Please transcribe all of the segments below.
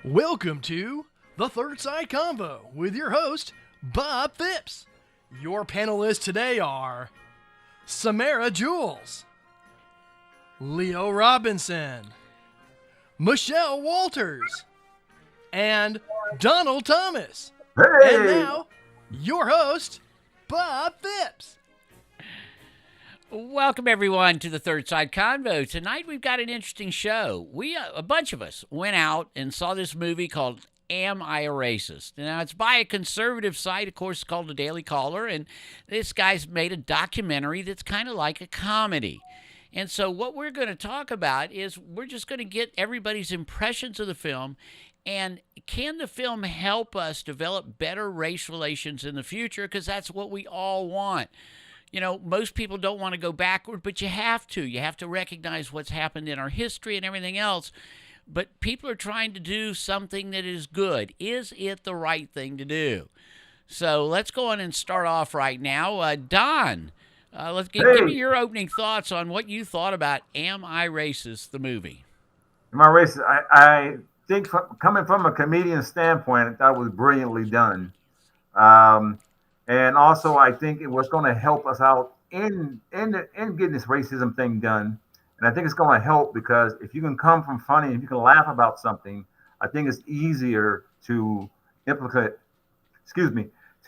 Welcome to the Third Side Convo with your host, Bob Phipps. Your panelists today are Samara Jules, Leo Robinson, Michelle Walters, and Donald Thomas. Hey! And now, your host, Bob Phipps. Welcome, everyone, to the Third Side Convo. Tonight, we've got an interesting show. A bunch of us, went out and saw this movie called Am I a Racist? Now, it's by a conservative site, of course, called The Daily Caller, and this guy's made a documentary that's kind of like a comedy. And so what we're going to talk about is we're just going to get everybody's impressions of the film, and can the film help us develop better race relations in the future? Because that's what we all want. You know, most people don't want to go backward, but you have to. You have to recognize what's happened in our history and everything else. But people are trying to do something that is good. Is it the right thing to do? So let's go on and start off right now. Don, give me your opening thoughts on what you thought about Am I Racist, the movie. Am I racist? I think coming from a comedian standpoint, I thought it was brilliantly done. And also, I think it was going to help us out in getting this racism thing done. And I think it's going to help because if you can come from funny, if you can laugh about something, I think it's easier to to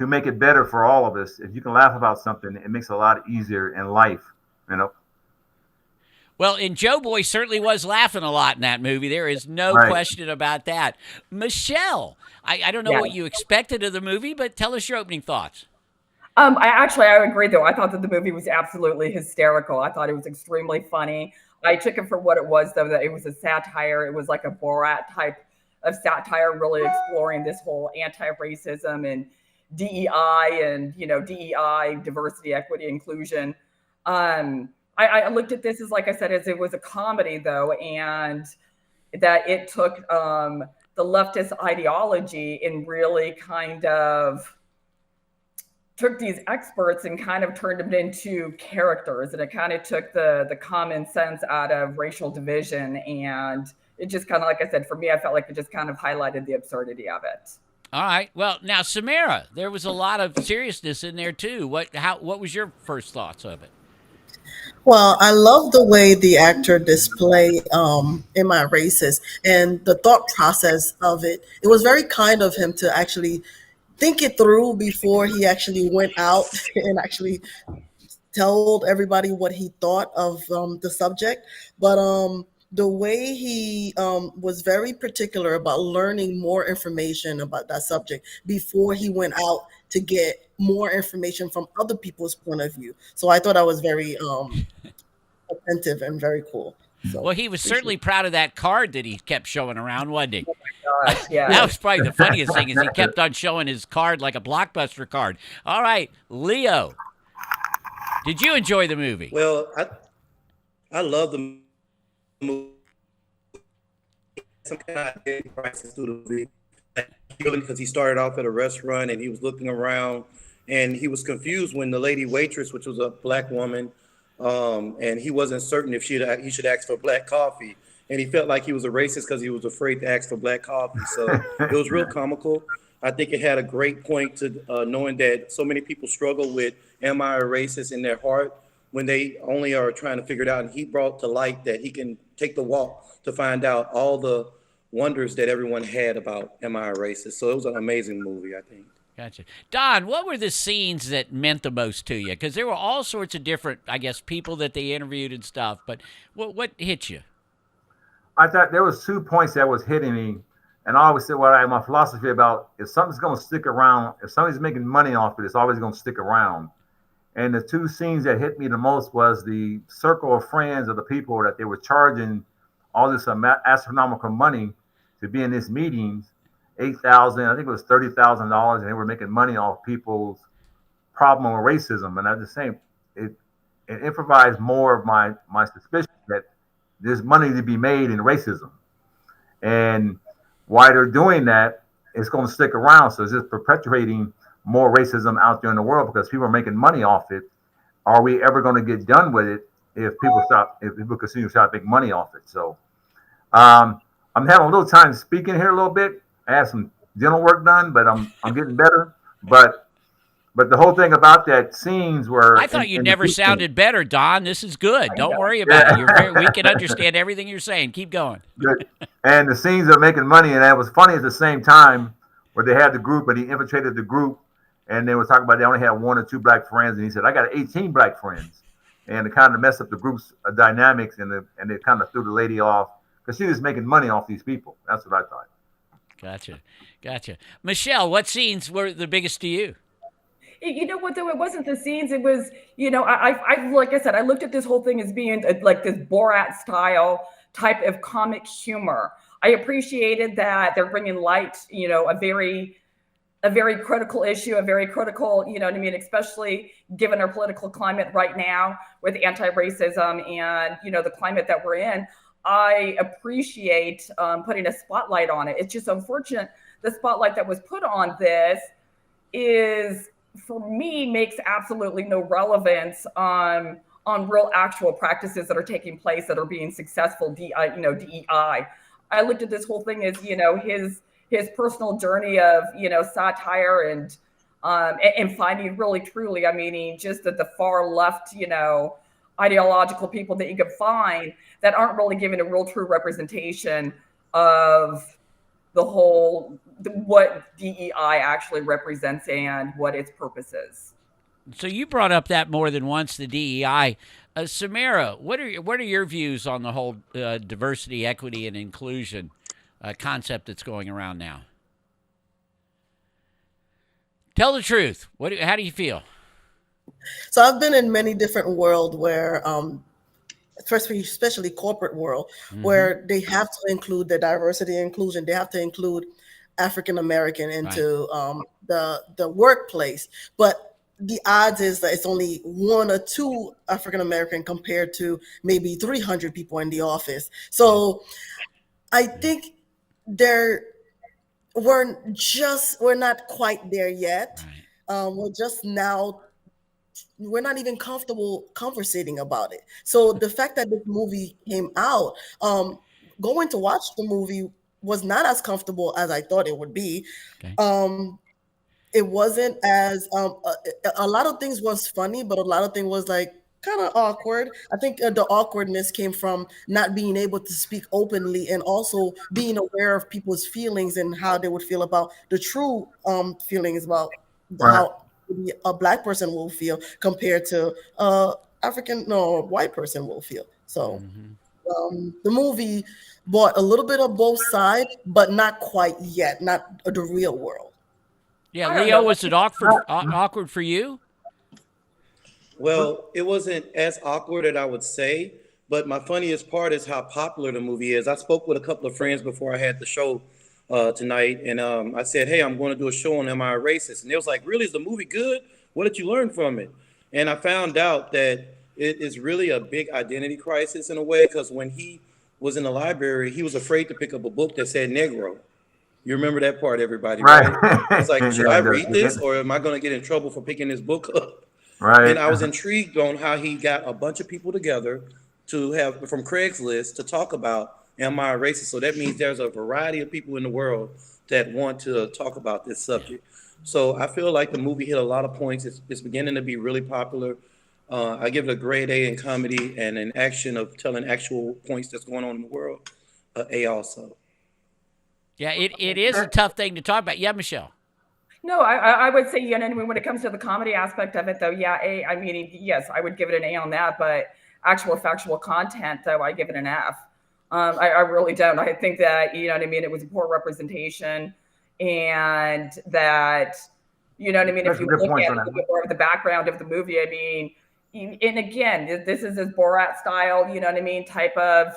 make it better for all of us. If you can laugh about something, it makes it a lot easier in life, you know. Well, and Joe Boy certainly was laughing a lot in that movie. There is no question about that. Michelle, I don't know what you expected of the movie, but tell us your opening thoughts. I agree, though. I thought that the movie was absolutely hysterical. I thought it was extremely funny. I took it for what it was, though, that it was a satire. It was like a Borat type of satire, really exploring this whole anti-racism and DEI and, DEI, diversity, equity, inclusion. I looked at this as, like I said, as it was a comedy, though, and that it took the leftist ideology and really kind of took these experts and kind of turned them into characters, and it kind of took the common sense out of racial division, and it just kind of, like I said, for me, I felt like it just kind of highlighted the absurdity of it. All right. Well, now, Samara, there was a lot of seriousness in there too. What was your first thoughts of it? Well, I love the way the actor displayed Am I Racist and the thought process of it. It was very kind of him to actually think it through before he actually went out and actually told everybody what he thought of the subject. But the way he was very particular about learning more information about that subject before he went out to get more information from other people's point of view. So I thought that was very attentive and very cool. So, well, he was certainly proud of that card that he kept showing around, wasn't he? Oh my gosh, yeah. That was probably the funniest thing is he kept on showing his card like a Blockbuster card. All right, Leo, did you enjoy the movie? Well, I love the movie. Some kind of identity crisis to the movie. Because he started off at a restaurant and he was looking around and he was confused when the lady waitress, which was a black woman, and he wasn't certain if he should ask for black coffee. And he felt like he was a racist because he was afraid to ask for black coffee. So it was real comical. I think it had a great point to knowing that so many people struggle with, am I a racist in their heart when they only are trying to figure it out. And he brought to light that he can take the walk to find out all the wonders that everyone had about Am I a Racist? So it was an amazing movie, I think. Gotcha. Don, what were the scenes that meant the most to you? Because there were all sorts of different, I guess, people that they interviewed and stuff. But what hit you? I thought there was 2 points that was hitting me. And I always said my philosophy about if something's going to stick around, if somebody's making money off it, it's always going to stick around. And the 2 scenes that hit me the most was the circle of friends of the people that they were charging all this astronomical money to be in this meetings, $8,000, I think it was $30,000, and they were making money off people's problem with racism. And at the same, it improvised more of my suspicion that there's money to be made in racism. And why they're doing that, it's going to stick around. So it's just perpetuating more racism out there in the world because people are making money off it. Are we ever going to get done with it if people continue to try to make money off it? So I'm having a little time speaking here a little bit. I had some dental work done, but I'm getting better. But the whole thing about that scenes were I thought you in the never beginning. sounded better, Don. This is good. Don't worry about it. We can understand everything you're saying. Keep going. Good. And the scenes are making money, and that was funny at the same time where they had the group and he infiltrated the group, and they were talking about they only had 1 or 2 black friends, and he said, "I got 18 black friends," and it kind of messed up the group's dynamics, and it kind of threw the lady off because she was making money off these people. That's what I thought. Gotcha. Michelle, what scenes were the biggest to you? You know what, though? It wasn't the scenes. It was, I like I said, I looked at this whole thing as being like this Borat style type of comic humor. I appreciated that they're bringing light, a very critical issue, a very critical, especially given our political climate right now with anti-racism and, the climate that we're in. I appreciate putting a spotlight on it. It's just unfortunate the spotlight that was put on this is, for me, makes absolutely no relevance on real actual practices that are taking place that are being successful, DEI. I looked at this whole thing as, his personal journey of, satire and finding really truly, just that the far left, ideological people that you could find that aren't really giving a real true representation of the whole, what DEI actually represents and what its purpose is. So you brought up that more than once, the DEI. Samara, what are your views on the whole diversity, equity, and inclusion concept that's going around now? Tell the truth. How do you feel? So I've been in many different worlds where, especially corporate world, where they have to include the diversity and inclusion. They have to include African American into the workplace, but the odds is that it's only 1 or 2 African American compared to maybe 300 people in the office. So I think we're not quite there yet. We're just now. We're not even comfortable conversating about it. So the fact that this movie came out, going to watch the movie was not as comfortable as I thought it would be. Okay. It wasn't as a lot of things was funny, but a lot of things was like kind of awkward. I think the awkwardness came from not being able to speak openly and also being aware of people's feelings and how they would feel about the true feelings about how a black person will feel compared to white person will feel. So the movie brought a little bit of both sides, but not quite yet, not the real world. Yeah, Leo, was it awkward for you? Well, it wasn't as awkward as I would say, but my funniest part is how popular the movie is. I spoke with a couple of friends before I had the show tonight, and I said, "Hey, I'm going to do a show on Am I a Racist?" And they was like, "Really? Is the movie good? What did you learn from it?" And I found out that it is really a big identity crisis in a way, because when he was in the library, he was afraid to pick up a book that said Negro. You remember that part, everybody, right? It's like, should I read this, or am I going to get in trouble for picking this book up? Right. And I was intrigued on how he got a bunch of people together to have from Craigslist to talk about Am I a Racist? So that means there's a variety of people in the world that want to talk about this subject. So I feel like the movie hit a lot of points. It's beginning to be really popular. I give it a grade A in comedy, and in action of telling actual points that's going on in the world, A also. Yeah, it is a tough thing to talk about. Yeah, Michelle. No, I would say, when it comes to the comedy aspect of it, though, yeah, yes, I would give it an A on that, but actual factual content, though, I give it an F. I really don't. I think that, it was a poor representation, and that, if you look at a little bit more of the background of the movie, and again, this is this Borat style, type of,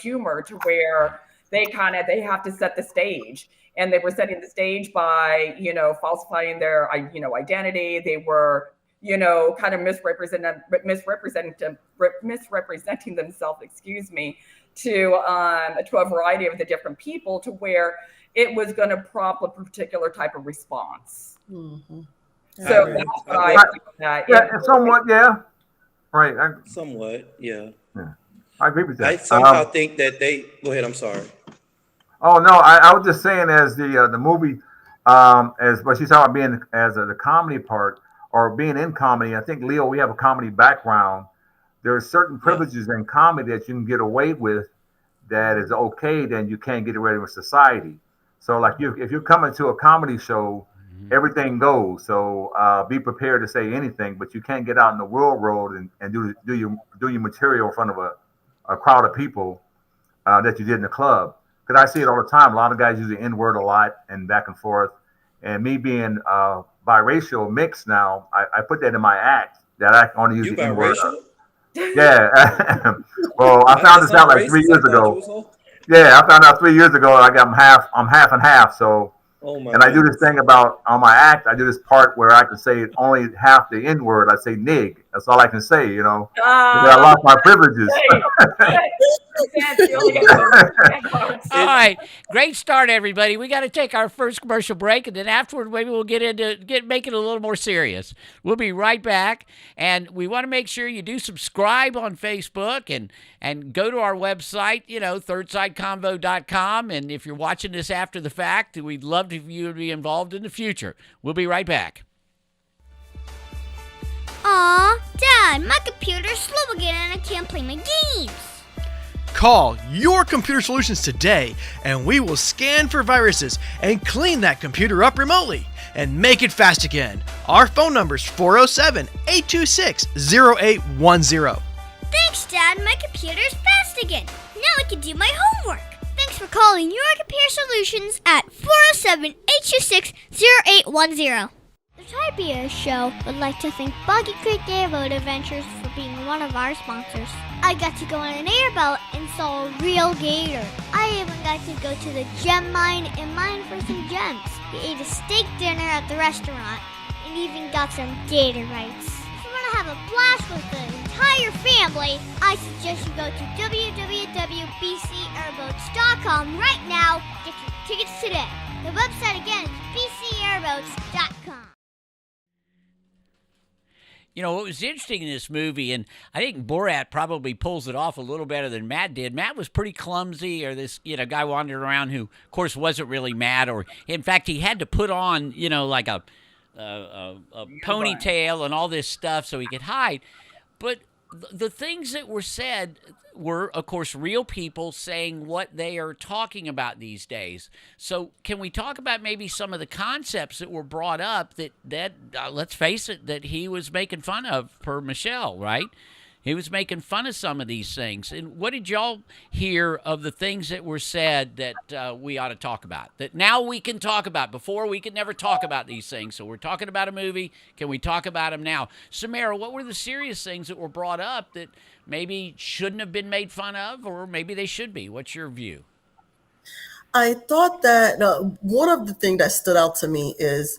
humor, to where they have to set the stage. And they were setting the stage by, falsifying their, identity. They were, kind of misrepresenting themselves, to a variety of the different people, to where it was going to prompt a particular type of response. Mm-hmm. So that's what I think that. Yeah, somewhat, yeah. Right. Somewhat, yeah. I agree with that. I somehow think that go ahead, I'm sorry. Oh no, I was just saying as the movie, as what she's talking about being as the comedy part or being in comedy. I think Leo, we have a comedy background. There are certain Yeah. privileges in comedy that you can get away with that is okay, then you can't get away with society. So like you, if you're coming to a comedy show, everything goes. So be prepared to say anything, but you can't get out in the real world and do your material in front of a crowd of people that you did in the club. Because I see it all the time. A lot of guys use the N word a lot and back and forth. And me being biracial mixed now, I put that in my act that I can only use You the N word. biracial? Yeah. Well, I found That's this out not like three racist. I years thought you ago. was all. Yeah, I found out 3 years ago. I'm half and half. So, Oh my and I do this goodness. thing about on my act. I do this part where I can say only half the N word. I say nig. That's all I can say. Because I Ah, lost my privileges. hey, hey, Suzanne, you only get Well, the bad parts. All right, great start, everybody. We got to take our first commercial break, and then afterward, maybe we'll make it a little more serious. We'll be right back, and we want to make sure you do subscribe on Facebook and go to our website, thirdsideconvo.com. And if you're watching this after the fact, we'd love for you to be involved in the future. We'll be right back. Aw, Dad, my computer's slow again and I can't play my games. Call Your Computer Solutions today, and we will scan for viruses and clean that computer up remotely and make it fast again. Our phone number is 407-826-0810. Thanks, Dad, my computer's fast again. Now I can do my homework. Thanks for calling Your Computer Solutions at 407-826-0810. The Tibia Show would like to thank Boggy Creek Airboat Adventures for being one of our sponsors. I got to go on an airboat and saw a real gator. I even got to go to the gem mine and mine for some gems. We ate a steak dinner at the restaurant and even got some gator bites. If you want to have a blast with the entire family, I suggest you go to www.bcairboats.com right now. Get your tickets today. The website again is bcairboats.com. What was interesting in this movie, and I think Borat probably pulls it off a little better than Matt did. Matt was pretty clumsy, or this, guy wandered around who, of course, wasn't really Matt, or in fact, he had to put on, like a ponytail and all this stuff so he could hide. But the things that were said were, of course, real people saying what they are talking about these days. So can we talk about maybe some of the concepts that were brought up that let's face it, that he was making fun of per Michelle, right? He was making fun of some of these things. And what did y'all hear of the things that were said that we ought to talk about? That now we can talk about. Before, we could never talk about these things. So we're talking about a movie. Can we talk about them now? Samara, what were the serious things that were brought up that maybe shouldn't have been made fun of, or maybe they should be? What's your view? I thought that one of the things that stood out to me is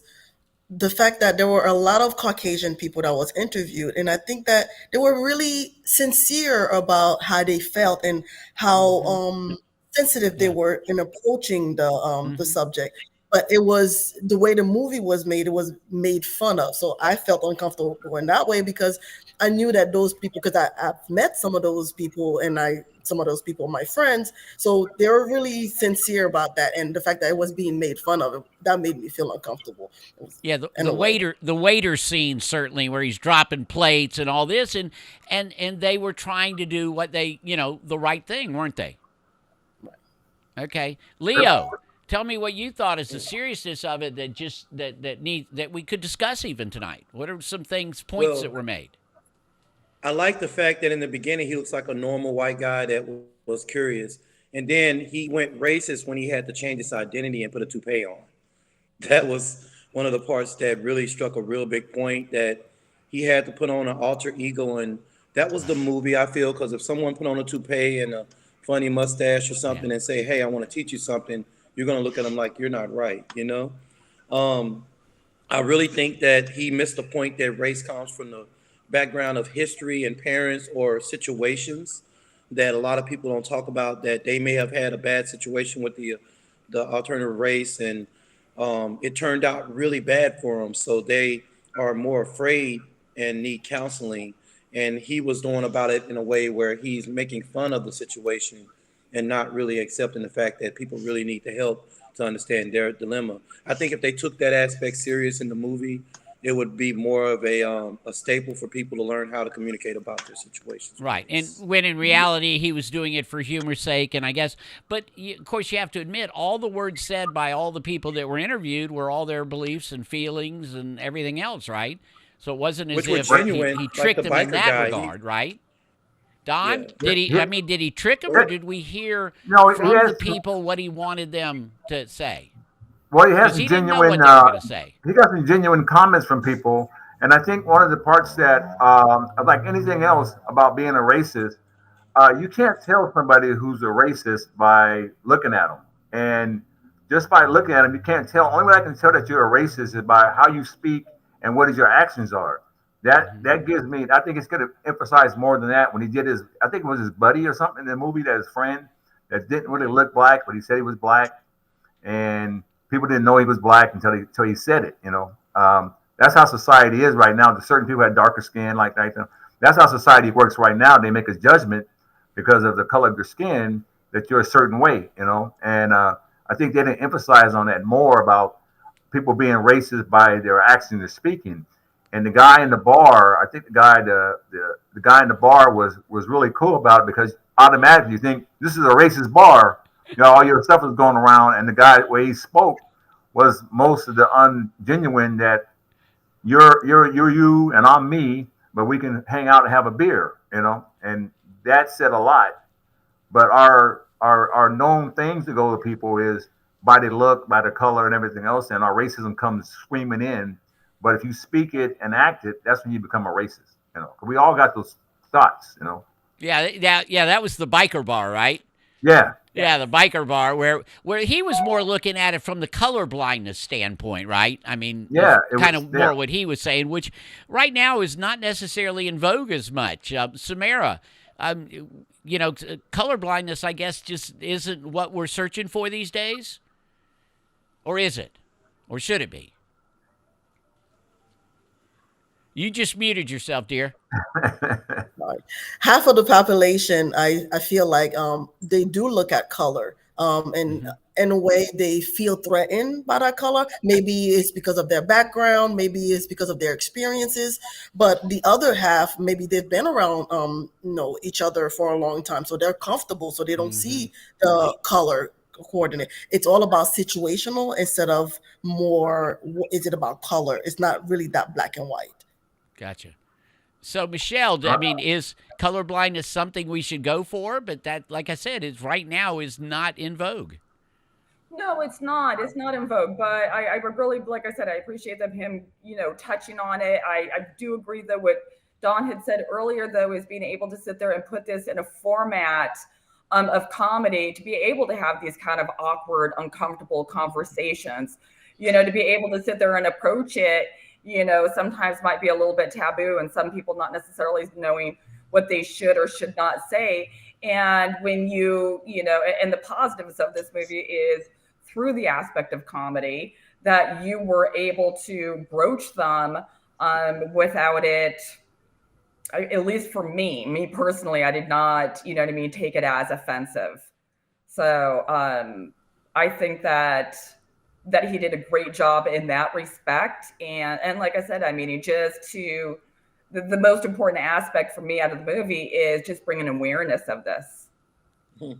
the fact that there were a lot of Caucasian people that was interviewed, and I think that they were really sincere about how they felt and how sensitive they were in approaching the subject. But it was the way the movie was made; it was made fun of. So I felt uncomfortable in that way because I knew that those people, because I've met some of those people, and some of those people are my friends. So they were really sincere about that, and the fact that it was being made fun of, that made me feel uncomfortable. Yeah, the waiter scene, certainly, where he's dropping plates and all this, and they were trying to do what they, the right thing, weren't they? Okay, Leo, tell me what you thought is the seriousness of it that we could discuss even tonight. What are some points that were made? I like the fact that in the beginning he looks like a normal white guy that was curious, and then he went racist when he had to change his identity and put a toupee on. That was one of the parts that really struck a real big point, that he had to put on an alter ego, and that was the movie, I feel, because if someone put on a toupee and a funny mustache or something and say, hey, I want to teach you something, you're going to look at them like you're not right, I really think that he missed the point that race comes from the background of history and parents or situations that a lot of people don't talk about, that they may have had a bad situation with the alternative race, and it turned out really bad for them. So they are more afraid and need counseling. And he was going about it in a way where he's making fun of the situation and not really accepting the fact that people really need the help to understand their dilemma. I think if they took that aspect serious in the movie, it would be more of a staple for people to learn how to communicate about their situations. Right. And when in reality, he was doing it for humor's sake. And I guess, but of course, you have to admit, all the words said by all the people that were interviewed were all their beliefs and feelings and everything else, right? So it wasn't as Which were if genuine, he like tricked the them in biker that guy, regard, right? Don, Yeah. did he? I mean, did he trick them, or did we hear No, from he has, the people what he wanted them to say? well, he has Because some he didn't know genuine. what they were going to say. He got some genuine comments from people, and I think one of the parts that, like anything else about being a racist, you can't tell somebody who's a racist by looking at them, and just by looking at them, you can't tell. Only way I can tell that you're a racist is by how you speak and what your actions are. That gives me. I think it's going to emphasize more than that when he did his. I think it was his buddy or something in the movie, that his friend that didn't really look black, but he said he was black, and people didn't know he was black until he said it. That's how society is right now. Certain people have darker skin, like that. That's how society works right now. They make a judgment because of the color of your skin that you're a certain way. And I think they didn't emphasize on that more about people being racist by their actions or speaking. And the guy in the bar, I think the guy in the bar was really cool about it, because automatically you think this is a racist bar. All your stuff is going around, and the guy where he spoke was most of the ungenuine, that you're you and I'm me, but we can hang out and have a beer, and that said a lot. But our known things to go to people is by the look, by the color, and everything else, and our racism comes screaming in. But if you speak it and act it, that's when you become a racist. We all got those thoughts. Yeah, that was the biker bar, right? Yeah. Yeah, the biker bar where he was more looking at it from the color blindness standpoint, right? I mean, yeah, kind of more what he was saying, which right now is not necessarily in vogue as much. Samara, color blindness, I guess, just isn't what we're searching for these days, or is it, or should it be? You just muted yourself, dear. Half of the population, I feel like they do look at color, and in a way they feel threatened by that color. Maybe it's because of their background, maybe it's because of their experiences, but the other half, maybe they've been around each other for a long time, so they're comfortable, so they don't see the color coordinate. It's all about situational instead of more, is it about color? It's not really that black and white. Gotcha. So, Michelle, I mean, is colorblindness something we should go for? But that, like I said, is right now is not in vogue. No, it's not. It's not in vogue. But I really, like I said, I appreciate him, touching on it. I do agree, though, what Don had said earlier, though, is being able to sit there and put this in a format of comedy, to be able to have these kind of awkward, uncomfortable conversations, to be able to sit there and approach it, sometimes might be a little bit taboo, and some people not necessarily knowing what they should or should not say. And when and the positives of this movie is through the aspect of comedy that you were able to broach them without it. At least for me personally, I did not, take it as offensive. So I think that he did a great job in that respect. And like I said, I mean, the most important aspect for me out of the movie is just bringing awareness of this.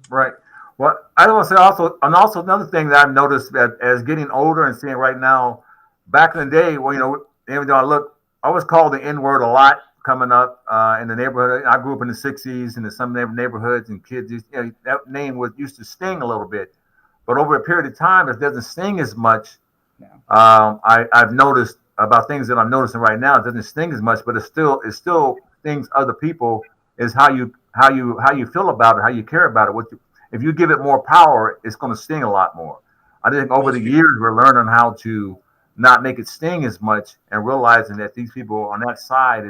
Right. Well, I want to say also another thing that I've noticed as getting older and seeing right now, back in the day, well, even though I was called the N-word a lot coming up in the neighborhood. I grew up in the 60s, and in some neighborhoods, and kids, that name used to sting a little bit. But over a period of time, it doesn't sting as much. No. I've noticed about things that I'm noticing right now. It doesn't sting as much, but it still stings other people. Is how you feel about it, how you care about it. If you give it more power, it's going to sting a lot more. I think over the years we're learning how to not make it sting as much, and realizing that these people on that side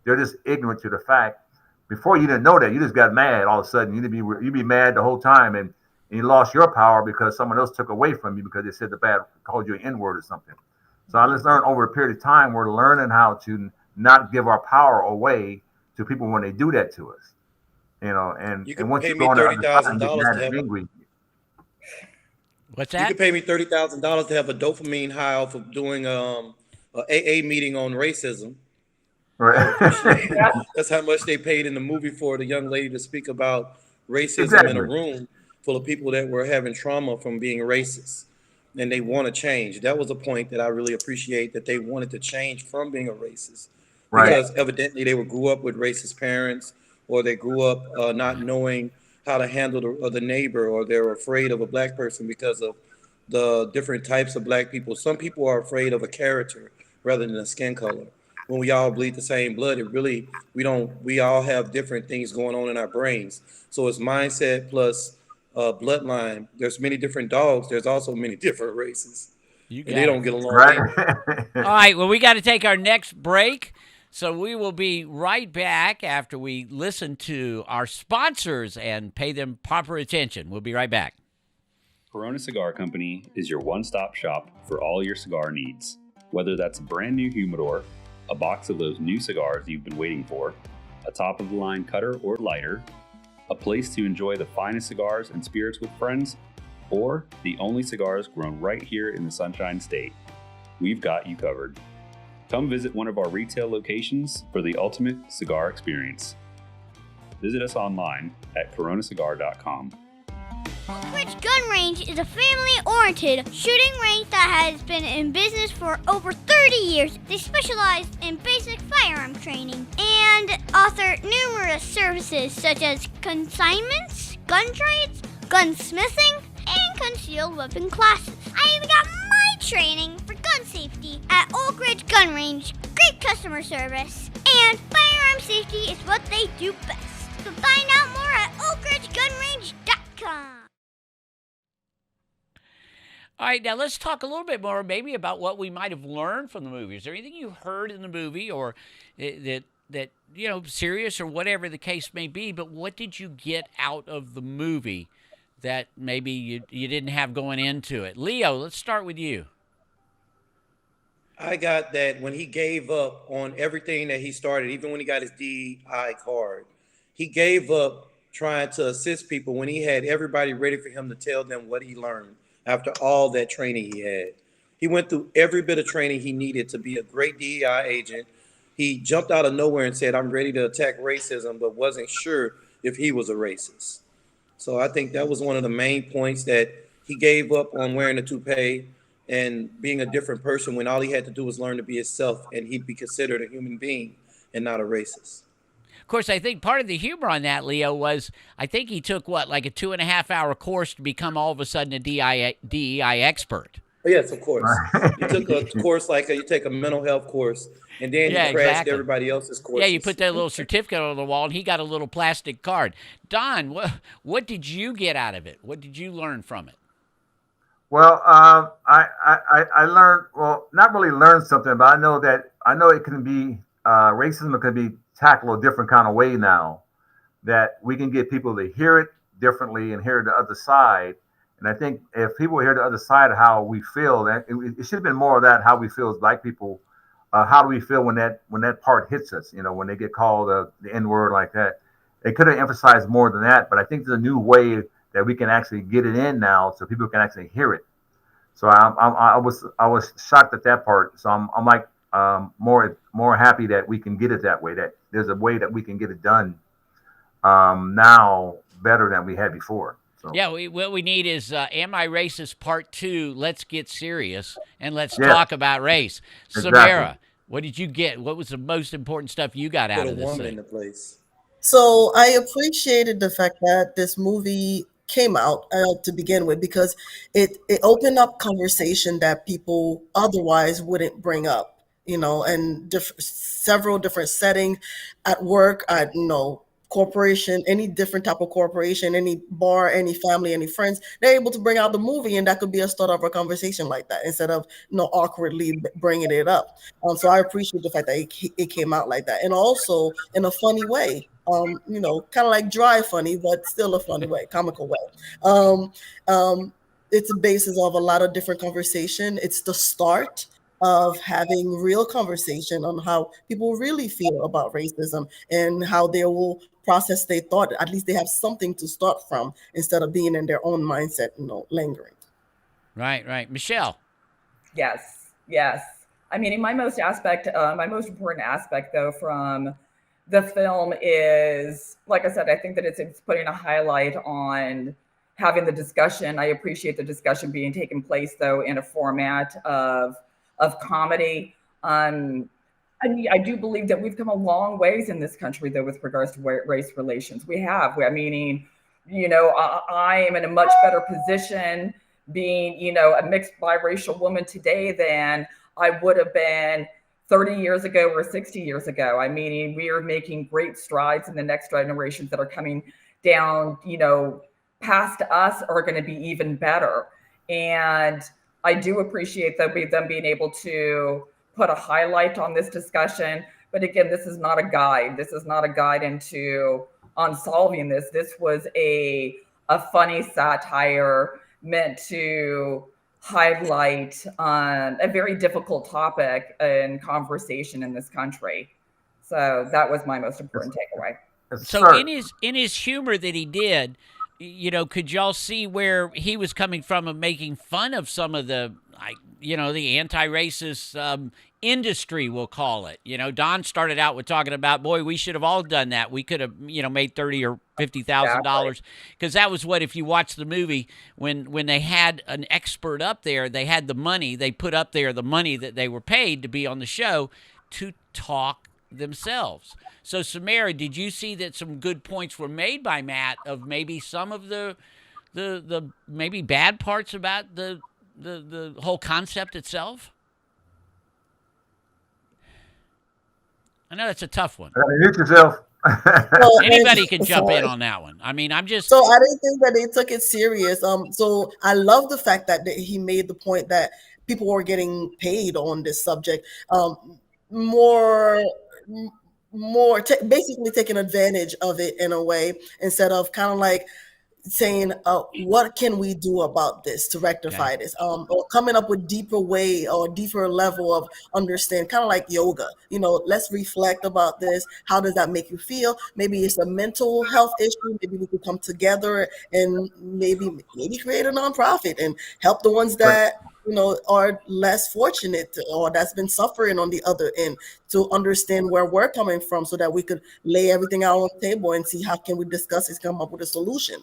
they're just ignorant to the fact. Before, you didn't know that, you just got mad all of a sudden. You'd be mad the whole time, and you lost your power because someone else took away from you because they said called you an N-word or something. So I just learned over a period of time, we're learning how to not give our power away to people when they do that to us. And You and could once pay you go me on the thirty other side thousand and get dollars mad to and have. angry, What's You that? could pay me $30,000 to have a dopamine high off of doing a AA meeting on racism. I would appreciate it. right? That's how much they paid in the movie for the young lady to speak about racism in a Exactly. room full of people that were having trauma from being racist. And they want to change. That was a point that I really appreciate, that they wanted to change from being a racist Right. because evidently they grew up with racist parents, or they grew up not knowing how to handle the neighbor, or they're afraid of a black person because of the different types of black people. Some people are afraid of a character rather than a skin color. When we all bleed the same blood, it really, we all have different things going on in our brains. So it's mindset plus bloodline. There's many different dogs. There's also many different races, You and they got it. don't get along Right. either. All right, well, we got to take our next break. So we will be right back after we listen to our sponsors and pay them proper attention. We'll be right back. Corona Cigar Company is your one-stop shop for all your cigar needs. Whether that's a brand new humidor, a box of those new cigars you've been waiting for, a top-of-the-line cutter or lighter, a place to enjoy the finest cigars and spirits with friends, or the only cigars grown right here in the Sunshine State, we've got you covered. Come visit one of our retail locations for the ultimate cigar experience. Visit us online at coronacigar.com. Oak Ridge Gun Range is a family-oriented shooting range that has been in business for over 30 years. They specialize in basic firearm training and offer numerous services such as consignments, gun trades, gunsmithing, and concealed weapon classes. I even got my training for gun safety at Oak Ridge Gun Range. Great customer service, and firearm safety is what they do best. So find out more at oakridgegunrange.com. All right, now let's talk a little bit more maybe about what we might have learned from the movie. Is there anything you heard in the movie or that serious or whatever the case may be, but what did you get out of the movie that maybe you didn't have going into it? Leo, let's start with you. I got that when he gave up on everything that he started, even when he got his DEI card, he gave up trying to assist people when he had everybody ready for him to tell them what he learned after all that training he had. He went through every bit of training he needed to be a great DEI agent. He jumped out of nowhere and said, I'm ready to attack racism, but wasn't sure if he was a racist. So I think that was one of the main points, that he gave up on wearing a toupee and being a different person when all he had to do was learn to be himself, and he'd be considered a human being and not a racist. Of course, I think part of the humor on that, Leo, was I think he took, like a 2.5-hour course to become all of a sudden a DEI expert. Oh, yes, of course. You took a course like you take a mental health course, and then you crashed exactly. everybody else's courses. Yeah, you put that little certificate on the wall, and he got a little plastic card. Don, what did you get out of it? What did you learn from it? Well, I learned, well, not really learned something, but I know it can be racism can be tackled a different kind of way now. That we can get people to hear it differently and hear the other side. And I think if people hear the other side of how we feel, that it should have been more of that, how we feel as black people. How do we feel when that part hits us? When they get called the N-word like that. They could have emphasized more than that, but I think there's a new way that we can actually get it in now, so people can actually hear it. So I was shocked at that part. So I'm like more happy that we can get it that way. That there's a way that we can get it done now better than we had before. So. Yeah, what we need is Am I Racist Part 2, Let's Get Serious, and let's talk about race. Exactly. Samara, what did you get? What was the most important stuff you got out Put a of this woman thing? in the place. So I appreciated the fact that this movie came out to begin with, because it opened up conversation that people otherwise wouldn't bring up, and several different settings at work, at corporation, any different type of corporation, any bar, any family, any friends, they're able to bring out the movie, and that could be a start of a conversation like that instead of awkwardly bringing it up. So I appreciate the fact that it came out like that, and also in a funny way. Kind of like dry funny, but still a funny way, comical way. It's a basis of a lot of different conversation. It's the start of having real conversation on how people really feel about racism and how they will process their thought. At least they have something to start from instead of being in their own mindset, lingering. Right. Michelle. Yes. I mean, my most important aspect, though, from the film is, like I said, I think that it's putting a highlight on having the discussion. I appreciate the discussion being taken place, though, in a format of comedy. I do believe that we've come a long ways in this country, though, with regards to race relations. We have. I mean, I am in a much better position being, a mixed biracial woman today than I would have been 30 years ago or 60 years ago. I mean, we are making great strides, and the next generations that are coming down, past us are going to be even better. And I do appreciate them being able to put a highlight on this discussion. But again, this is not a guide. This is not a guide on solving this. This was a funny satire meant to highlight a very difficult topic and conversation in this country. So that was my most important takeaway. So in his humor that he did, could y'all see where he was coming from of making fun of some of the the anti-racist industry, we'll call it. Don started out with talking about, boy, we should have all done that. We could have, made $30,000 or $50,000, because that was what, if you watch the movie, when they had an expert up there, they had the money. They put up there the money that they were paid to be on the show to talk themselves. So, Samara, did you see that some good points were made by Matt of maybe some of the maybe bad parts about the whole concept itself? I know that's a tough one. Mute yourself. Anybody can jump in on that one. I mean, I'm just... So I didn't think that they took it serious. So I love the fact that he made the point that people were getting paid on this subject. Basically taking advantage of it in a way, instead of kind of like saying, what can we do about this to rectify this? Or coming up with deeper way or deeper level of understand, kind of like yoga. Let's reflect about this. How does that make you feel? Maybe it's a mental health issue. Maybe we could come together and maybe create a nonprofit and help the ones that are less fortunate or that's been suffering on the other end, to understand where we're coming from, so that we could lay everything out on the table and see how can we discuss this, come up with a solution.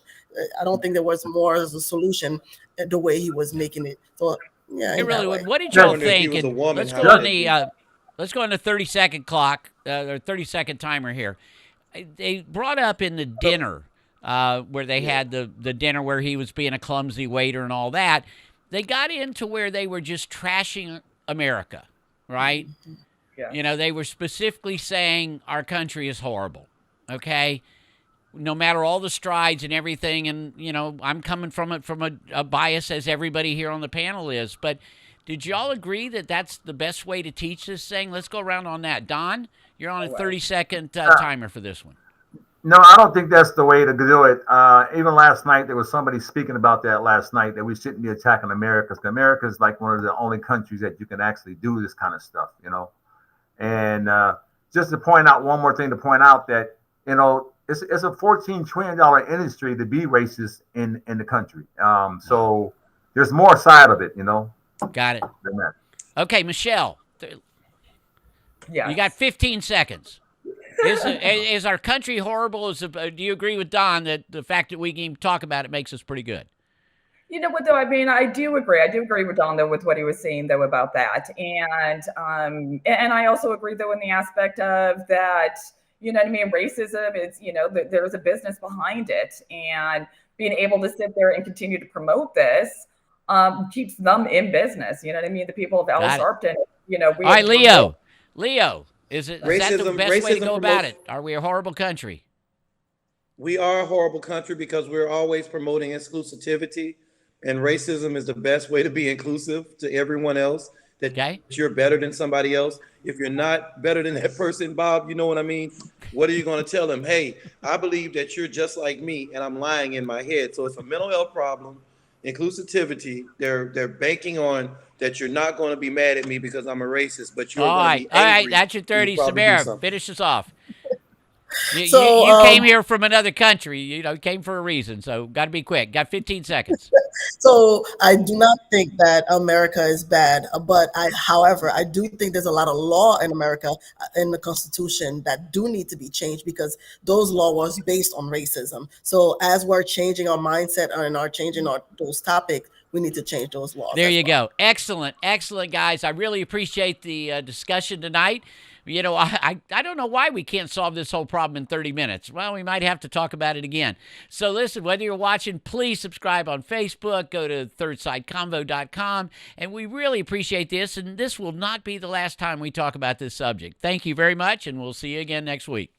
I don't think there was more as a solution the way he was making it. So yeah, it really would. What did y'all think? Let's go on the 30-second clock or 30-second timer here. They brought up in the dinner where they had the dinner where he was being a clumsy waiter and all that. They got into where they were just trashing America, right? Yeah. They were specifically saying our country is horrible, okay? No matter all the strides and everything, and, I'm coming from it from a bias, as everybody here on the panel is. But did y'all agree that that's the best way to teach this thing? Let's go around on that. Don, you're on a 30-second timer for this one. No, I don't think that's the way to do it. Even last night, there was somebody speaking about that last night, that we shouldn't be attacking America, because America is like one of the only countries that you can actually do this kind of stuff, And just to point out one more thing, to point out that, it's a $14 trillion industry to be racist in the country. So there's more side of it, Got it. Okay, Michelle. Yeah. You got 15 seconds. Is our country horrible? Do you agree with Don that the fact that we can even talk about it makes us pretty good? You know what, though? I mean, I do agree. I do agree with Don, though, with what he was saying, though, about that. And I also agree, though, in the aspect of that, racism, it's, there's a business behind it. And being able to sit there and continue to promote this keeps them in business. You know what I mean? The people of Alice Sharpton, all right, Leo. Is that the best way to go about it? Are we a horrible country? We are a horrible country because we're always promoting exclusivity, and racism is the best way to be inclusive to everyone else. That you're better than somebody else. If you're not better than that person, Bob, you know what I mean? What are you going to tell them? Hey, I believe that you're just like me, and I'm lying in my head. So it's a mental health problem. inclusivity. They're banking on that you're not going to be mad at me because I'm a racist, but you're All going to right, be all right. angry. That's your 30. You'll probably do Samara, something. finish us off. You, So, you came here from another country. You know, came for a reason. So got to be quick. Got 15 seconds. So I do not think that America is bad, but however, I do think there's a lot of law in America in the Constitution that do need to be changed because those laws was based on racism. So as we're changing our mindset and are changing those topics, we need to change those laws. There as you well. go. Excellent, excellent, guys. I really appreciate the discussion tonight. You know, I don't know why we can't solve this whole problem in 30 minutes. Well, we might have to talk about it again. So listen, whether you're watching, please subscribe on Facebook. Go to thirdsideconvo.com. And we really appreciate this. And this will not be the last time we talk about this subject. Thank you very much, and we'll see you again next week.